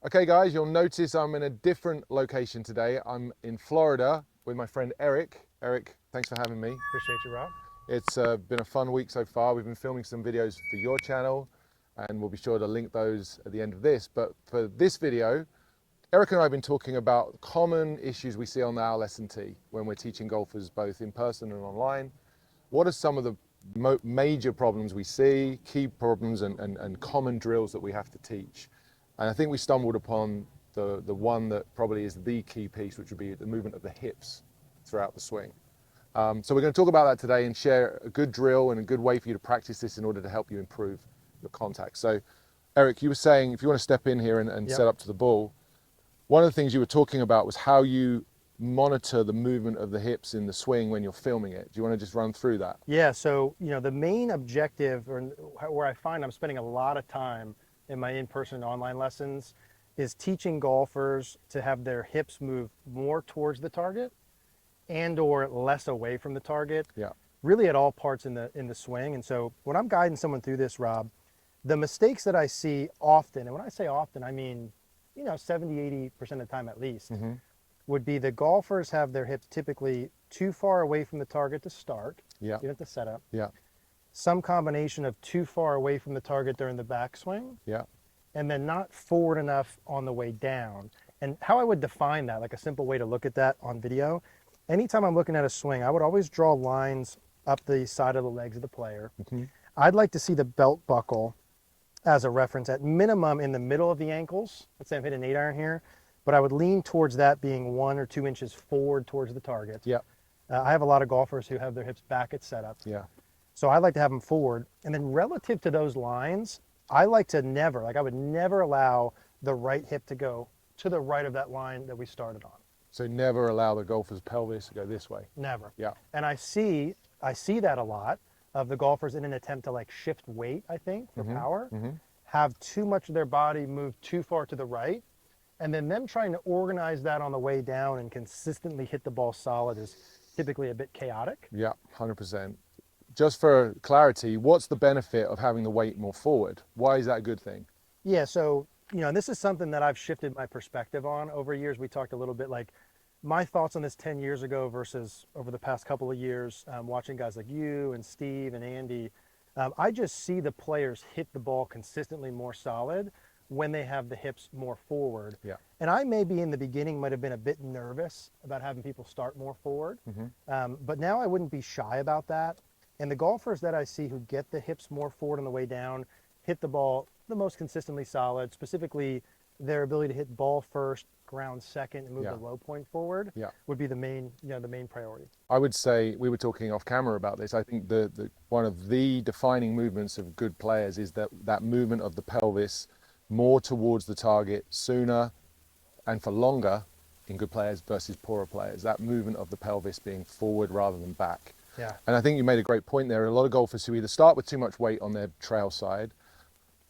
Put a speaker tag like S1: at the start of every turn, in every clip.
S1: Okay guys, you'll notice I'm in a different location today. I'm in Florida with my friend Eric. Eric, thanks for having me.
S2: Appreciate you, Rob.
S1: It's been a fun week so far. We've been filming some videos for your channel and we'll be sure to link those at the end of this. But for this video, Eric and I have been talking about common issues we see on the lesson tee when we're teaching golfers both in person and online. What are some of the major problems we see, key problems and common drills that we have to teach? And I think we stumbled upon the one that probably is the key piece, which would be the movement of the hips throughout the swing. So we're going to talk about that today and share a good drill and a good way for you to practice this in order to help you improve your contact. So Eric, you were saying, if you want to step in here and
S2: Yep.
S1: set up to the ball, one of the things you were talking about was how you monitor the movement of the hips in the swing when you're filming it. Do you want to just run through that?
S2: Yeah, so the main objective, or where I find I'm spending a lot of time in my in-person and online lessons, is teaching golfers to have their hips move more towards the target and or less away from the target.
S1: Yeah.
S2: Really at all parts in the swing. And so when I'm guiding someone through this, Rob, the mistakes that I see often, and when I say often, I mean 70-80% of the time at least, would be the golfers have their hips typically too far away from the target to start,
S1: Yeah.
S2: even at the setup.
S1: Yeah.
S2: Some combination of too far away from the target during the backswing,
S1: Yeah.
S2: and then not forward enough on the way down. And how I would define that, like a simple way to look at that on video, anytime I'm looking at a swing, I would always draw lines up the side of the legs of the player. I'd like to see the belt buckle as a reference at minimum in the middle of the ankles. Let's say I'm hitting an 8-iron here, but I would lean towards that being 1 or 2 inches forward towards the target.
S1: Yeah.
S2: I have a lot of golfers who have their hips back at setup.
S1: Yeah.
S2: So I like to have them forward. And then relative to those lines, I like to I would never allow the right hip to go to the right of that line that we started on.
S1: So never allow the golfer's pelvis to go this way.
S2: Never.
S1: Yeah.
S2: And I see that a lot of the golfers in an attempt to like shift weight, I think, for power, have too much of their body move too far to the right. And then them trying to organize that on the way down and consistently hit the ball solid is typically a bit chaotic.
S1: Yeah, 100%. Just for clarity, what's the benefit of having the weight more forward? Why is that a good thing?
S2: Yeah, so, and this is something that I've shifted my perspective on over years. We talked a little bit like my thoughts on this 10 years ago versus over the past couple of years, watching guys like you and Steve and Andy. I just see the players hit the ball consistently more solid when they have the hips more forward.
S1: Yeah.
S2: And I maybe in the beginning might have been a bit nervous about having people start more forward, but now I wouldn't be shy about that. And the golfers that I see who get the hips more forward on the way down, hit the ball the most consistently solid, specifically their ability to hit ball first, ground second, and move the low point forward would be the main priority.
S1: I would say, we were talking off camera about this, I think one of the defining movements of good players is that movement of the pelvis more towards the target sooner and for longer in good players versus poorer players. That movement of the pelvis being forward rather than back.
S2: Yeah.
S1: And I think you made a great point there. A lot of golfers who either start with too much weight on their trail side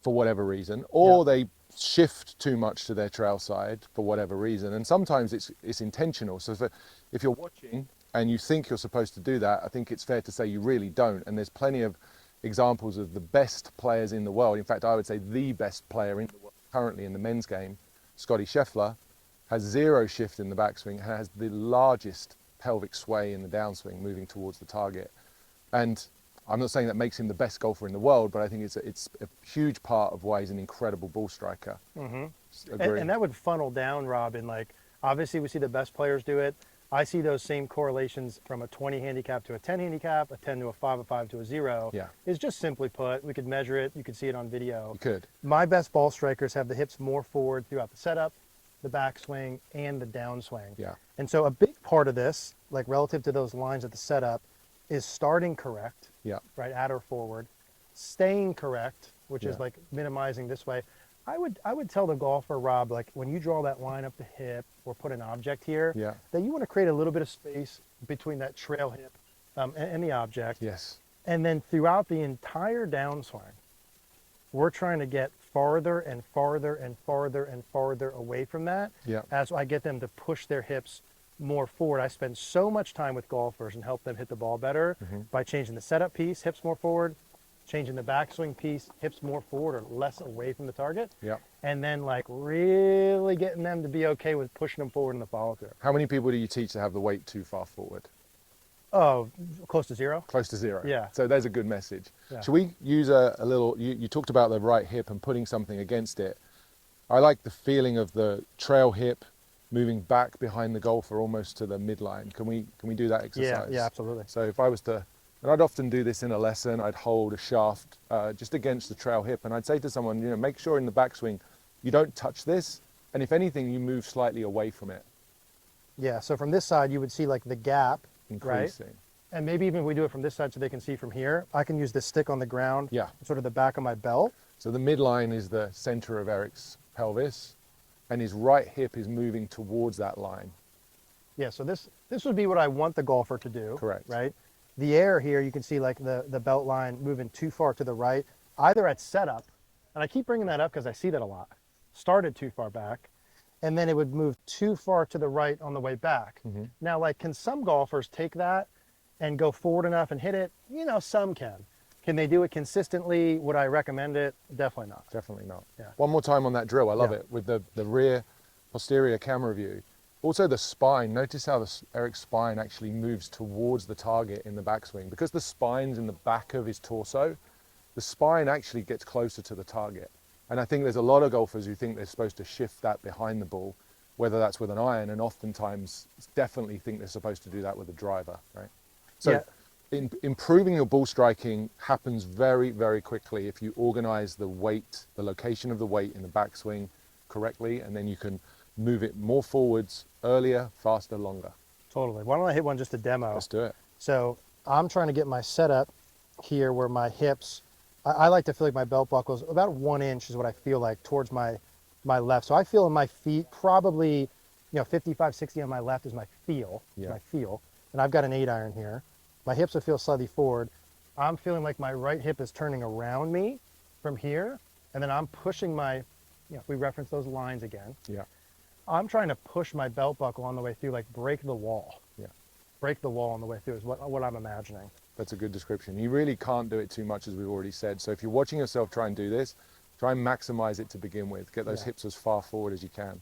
S1: for whatever reason, or they shift too much to their trail side for whatever reason. And sometimes it's intentional. So if you're watching and you think you're supposed to do that, I think it's fair to say you really don't. And there's plenty of examples of the best players in the world. In fact, I would say the best player in the world currently in the men's game, Scotty Scheffler, has zero shift in the backswing and has the largest pelvic sway in the downswing moving towards the target. And I'm not saying that makes him the best golfer in the world, but I think it's a huge part of why he's an incredible ball striker.
S2: And that would funnel down, Rob, in like, obviously we see the best players do it. I see those same correlations from a 20 handicap to a 10 handicap, a 10 to a 5 to a 0.
S1: Yeah.
S2: Is just simply put, we could measure it, you could see it on video.
S1: You could.
S2: My best ball strikers have the hips more forward throughout the setup, the backswing, and the downswing.
S1: Yeah.
S2: And so a big part of this, like relative to those lines at the setup, is starting correct, right, at or forward, staying correct, which is like minimizing this way. I would tell the golfer, Rob, like when you draw that line up the hip or put an object here, that you want to create a little bit of space between that trail hip and the object.
S1: Yes.
S2: And then throughout the entire downswing, we're trying to get farther and farther and farther and farther away from that as I get them to push their hips more forward. I spend so much time with golfers and help them hit the ball better by changing the setup piece, hips more forward, changing the backswing piece, hips more forward or less away from the target.
S1: Yeah.
S2: And then like really getting them to be okay with pushing them forward in the follow through.
S1: How many people do you teach to have the weight too far forward?
S2: Oh, close to zero.
S1: Close to zero.
S2: Yeah.
S1: So there's a good message.
S2: Yeah.
S1: Should we use a little, you talked about the right hip and putting something against it. I like the feeling of the trail hip moving back behind the golfer almost to the midline. Can we do that exercise?
S2: Yeah, absolutely.
S1: So if I was to, and I'd often do this in a lesson, I'd hold a shaft just against the trail hip, and I'd say to someone, you know, make sure in the backswing you don't touch this, and if anything, you move slightly away from it.
S2: Yeah, so from this side, you would see like the gap,
S1: Increasing.
S2: right? And maybe even if we do it from this side so they can see from here, I can use this stick on the ground,
S1: Yeah.
S2: sort of the back of my belt.
S1: So the midline is the center of Eric's pelvis, and his right hip is moving towards that line.
S2: Yeah, so this would be what I want the golfer to do.
S1: Correct.
S2: Right? The air here, you can see like the belt line moving too far to the right, either at setup, and I keep bringing that up because I see that a lot, started too far back, and then it would move too far to the right on the way back.
S1: Mm-hmm.
S2: Now, like, can some golfers take that and go forward enough and hit it? You know, some can. Can they do it consistently? Would I recommend it? Definitely not.
S1: Definitely not.
S2: Yeah.
S1: One more time on that drill. I love
S2: Yeah.
S1: it with the rear posterior camera view. Also the spine. Notice how Eric's spine actually moves towards the target in the backswing. Because the spine's in the back of his torso, the spine actually gets closer to the target. And I think there's a lot of golfers who think they're supposed to shift that behind the ball, whether that's with an iron, and oftentimes definitely think they're supposed to do that with a driver, right? So
S2: Yeah.
S1: improving your ball striking happens very, very quickly if you organize the weight, the location of the weight in the backswing correctly, and then you can move it more forwards, earlier, faster, longer.
S2: Totally. Why don't I hit one just to demo?
S1: Let's do it.
S2: So I'm trying to get my setup here where my hips, I like to feel like my belt buckle's about 1 inch is what I feel like towards my left. So I feel in my feet probably, 55, 60 on my left is my feel,
S1: Yeah.
S2: And I've got an 8-iron here. My hips will feel slightly forward. I'm feeling like my right hip is turning around me from here. And then I'm pushing my, if we reference those lines again,
S1: Yeah.
S2: I'm trying to push my belt buckle on the way through, like break the wall.
S1: Yeah.
S2: Break the wall on the way through is what I'm imagining.
S1: That's a good description. You really can't do it too much, as we've already said. So if you're watching yourself try and do this, try and maximize it to begin with. Get those
S2: Yeah.
S1: hips as far forward as you can.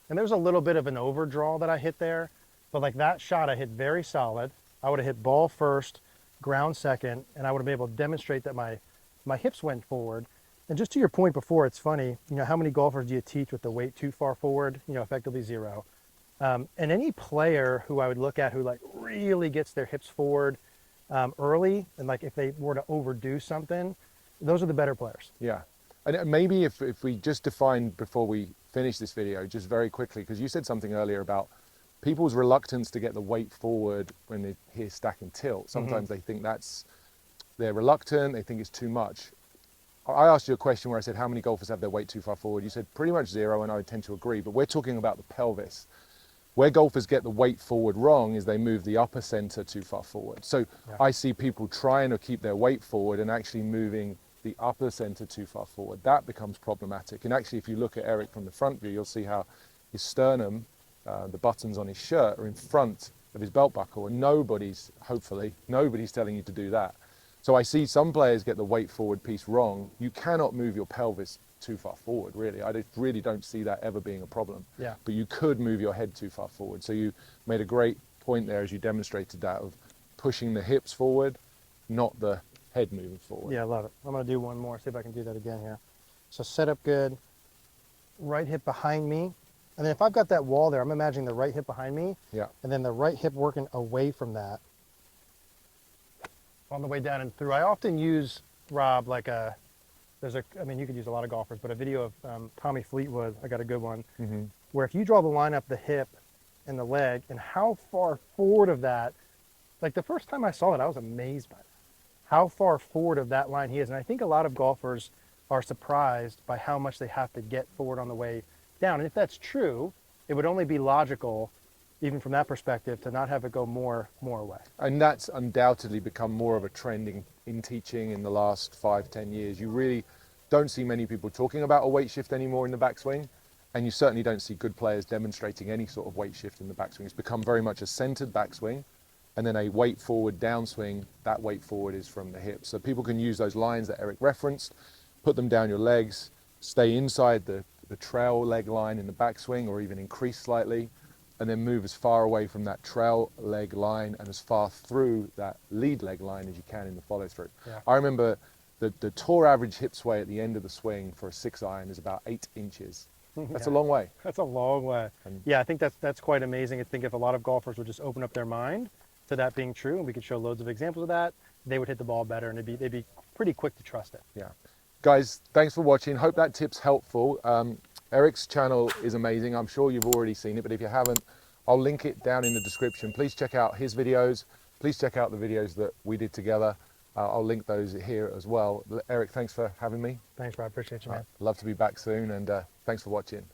S2: And there's a little bit of an overdraw that I hit there, but like that shot I hit very solid. I would have hit ball first, ground second, and I would have been able to demonstrate that my hips went forward. And just to your point before, it's funny, how many golfers do you teach with the weight too far forward? Effectively zero. And any player who I would look at who like really gets their hips forward early, and like if they were to overdo something, those are the better players.
S1: Yeah. And maybe if we just define before we finish this video, just very quickly, because you said something earlier about people's reluctance to get the weight forward when they hear stack and tilt. Sometimes they think they're reluctant, they think it's too much. I asked you a question where I said, how many golfers have their weight too far forward? You said pretty much zero, and I would tend to agree, but we're talking about the pelvis. Where golfers get the weight forward wrong is they move the upper center too far forward. So
S2: Yeah.
S1: I see people trying to keep their weight forward and actually moving the upper center too far forward. That becomes problematic. And actually, if you look at Eric from the front view, you'll see how his sternum, the buttons on his shirt are in front of his belt buckle, and hopefully nobody's telling you to do that. So I see some players get the weight forward piece wrong. You cannot move your pelvis too far forward, really. I really don't see that ever being a problem.
S2: Yeah.
S1: But you could move your head too far forward. So you made a great point there as you demonstrated that of pushing the hips forward, not the head moving forward.
S2: Yeah, I love it. I'm going to do one more, see if I can do that again here. So set up good, right hip behind me. And then if I've got that wall there, I'm imagining the right hip behind me.
S1: Yeah.
S2: And then the right hip working away from that on the way down and through. I often use, Rob, like I mean, you could use a lot of golfers, but a video of Tommy Fleetwood, I got a good one, where if you draw the line up the hip and the leg and how far forward of that, like the first time I saw it, I was amazed by it. How far forward of that line he is. And I think a lot of golfers are surprised by how much they have to get forward on the way down. And if that's true, it would only be logical, even from that perspective, to not have it go more away.
S1: And that's undoubtedly become more of a trend in teaching in the last 5-10 years. You really don't see many people talking about a weight shift anymore in the backswing, and you certainly don't see good players demonstrating any sort of weight shift in the backswing. It's become very much a centered backswing, and then a weight forward downswing. That weight forward is from the hips. So people can use those lines that Eric referenced, put them down your legs, stay inside the trail leg line in the backswing, or even increase slightly, and then move as far away from that trail leg line and as far through that lead leg line as you can in the follow through.
S2: Yeah.
S1: I remember the tour average hip sway at the end of the swing for a 6-iron is about 8 inches. That's a long way.
S2: That's a long way.
S1: And
S2: Yeah, I think that's quite amazing. I think if a lot of golfers would just open up their mind to that being true, and we could show loads of examples of that, they would hit the ball better, and they'd be pretty quick to trust it.
S1: yeah. Guys, thanks for watching. Hope that tip's helpful. Eric's channel is amazing. I'm sure you've already seen it, but if you haven't, I'll link it down in the description. Please check out his videos. Please check out the videos that we did together. I'll link those here as well. Eric, thanks for having me.
S2: Thanks, Rob. Appreciate you, man.
S1: Love to be back soon, and thanks for watching.